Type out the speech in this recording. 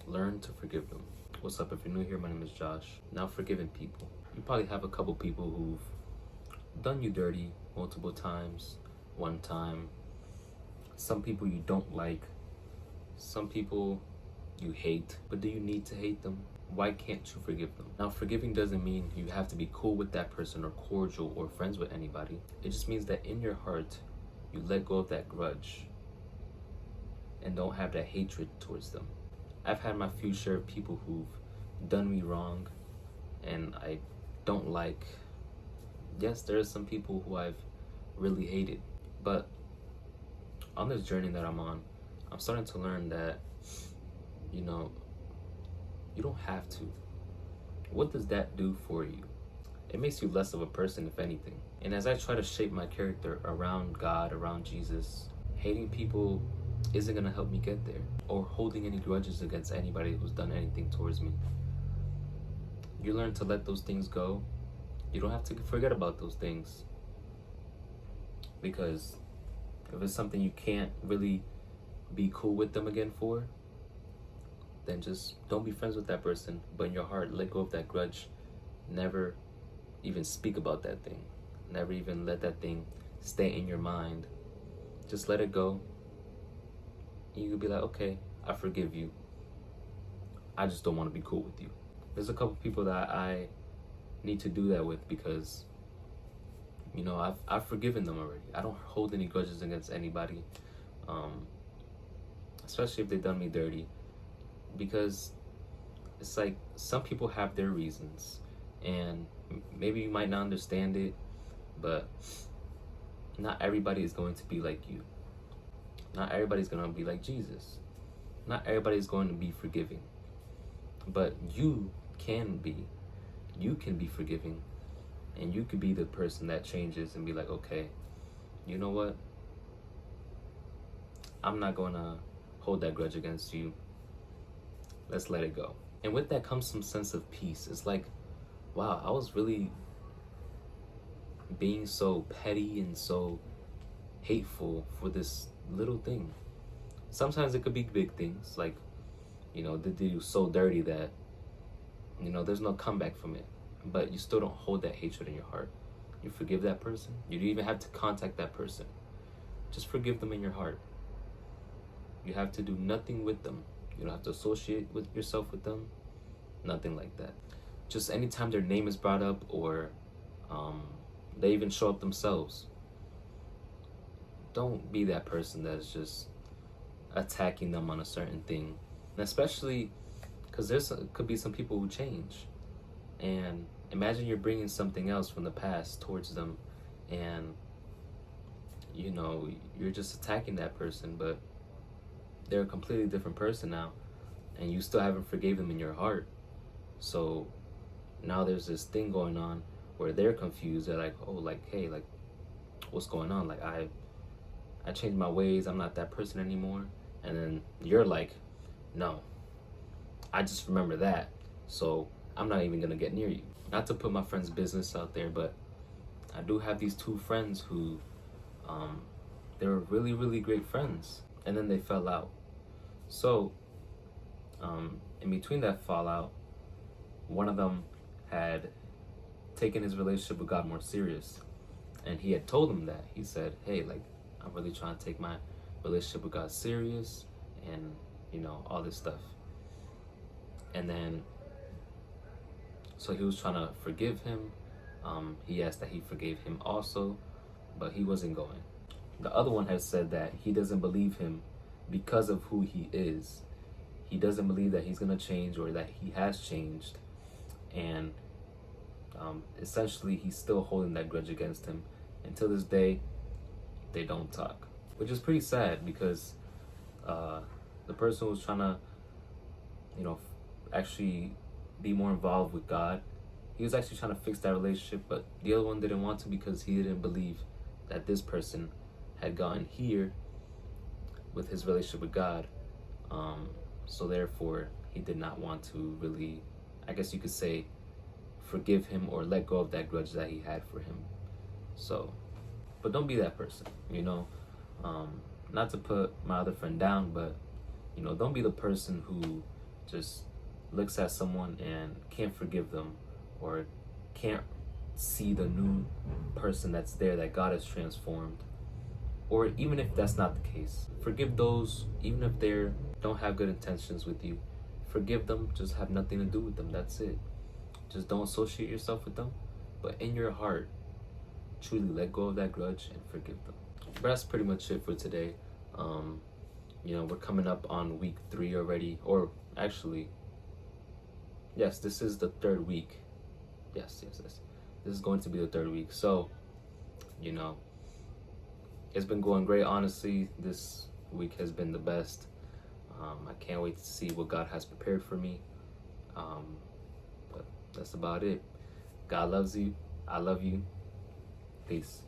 Learn to forgive them. What's up? If you're new here, my name is Josh. Now, forgiving people. You probably have a couple people who've done you dirty multiple times, one time. Some people you don't like, some people you hate, but do you need to hate them? Why can't you forgive them? Now, forgiving doesn't mean you have to be cool with that person or cordial or friends with anybody. It just means that in your heart, you let go of that grudge and don't have that hatred towards them. I've had my few share of people who've done me wrong and I don't like. Yes, there are some people who I've really hated, but on this journey that I'm on, I'm starting to learn that, you don't have to. What does that do for you? It makes you less of a person, if anything. And as I try to shape my character around God, around Jesus, hating people isn't going to help me get there, or holding any grudges against anybody who's done anything towards me. You learn to let those things go. You don't have to forget about those things, because if it's something you can't really be cool with them again for, then just don't be friends with that person. But in your heart, let go of that grudge. Never even speak about that thing. Never even let that thing stay in your mind. Just let it go. You could be like, okay, I forgive you. I just don't want to be cool with you. There's a couple people that I need to do that with, because I've forgiven them already. I don't hold any grudges against anybody, especially if they've done me dirty, because it's like some people have their reasons, and maybe you might not understand it, but not everybody is going to be like you. Not everybody's going to be like Jesus. Not everybody's going to be forgiving, but you can be. You can be forgiving, and you could be the person that changes and be like, okay, you know what? I'm not going to hold that grudge against you. Let's let it go. And with that comes some sense of peace. It's like, wow, I was really being so petty and so hateful for this little thing. Sometimes it could be big things, like, they did you so dirty that, there's no comeback from it. But you still don't hold that hatred in your heart. You forgive that person. You don't even have to contact that person. Just forgive them in your heart. You have to do nothing with them. You don't have to associate with yourself with them. Nothing like that. Just anytime their name is brought up, or they even show up themselves, don't be that person that's just attacking them on a certain thing. And especially because could be some people who change. And imagine you're bringing something else from the past towards them, and you're just attacking that person, but they're a completely different person now, and you still haven't forgave them in your heart. So now there's this thing going on where they're confused. They're like, oh, like, hey, like, what's going on? Like, I changed my ways. I'm not that person anymore. And then you're like, no, I just remember that, so I'm not even gonna get near you. Not to put my friend's business out there, but I do have these two friends who, they were really, really great friends, and then they fell out. So, in between that fallout, one of them had taken his relationship with God more serious, and he had told him that. He said, hey, like, I'm really trying to take my relationship with God serious, and all this stuff. And then, so he was trying to forgive him. He asked that he forgave him also, but he wasn't going. The other one has said that he doesn't believe him because of who he is. He doesn't believe that he's going to change, or that he has changed. And essentially, he's still holding that grudge against him. Until this day, they don't talk, which is pretty sad, because the person was trying to, actually be more involved with God. He was actually trying to fix that relationship, but the other one didn't want to, because he didn't believe that this person had gotten here with his relationship with God. So therefore, he did not want to really, I guess you could say, forgive him or let go of that grudge that he had for him. So, but don't be that person, not to put my other friend down, but don't be the person who just looks at someone and can't forgive them, or can't see the new person that's there that God has transformed. Or even if that's not the case, forgive those, even if they don't have good intentions with you. Forgive them, just have nothing to do with them. That's it. Just don't associate yourself with them. But in your heart, truly let go of that grudge and forgive them. But that's pretty much it for today. We're coming up on week 3 already, or actually, yes, this is the 3rd week. Yes. This is going to be the 3rd week. So, it's been going great. Honestly, this week has been the best. I can't wait to see what God has prepared for me. But that's about it. God loves you. I love you. Peace.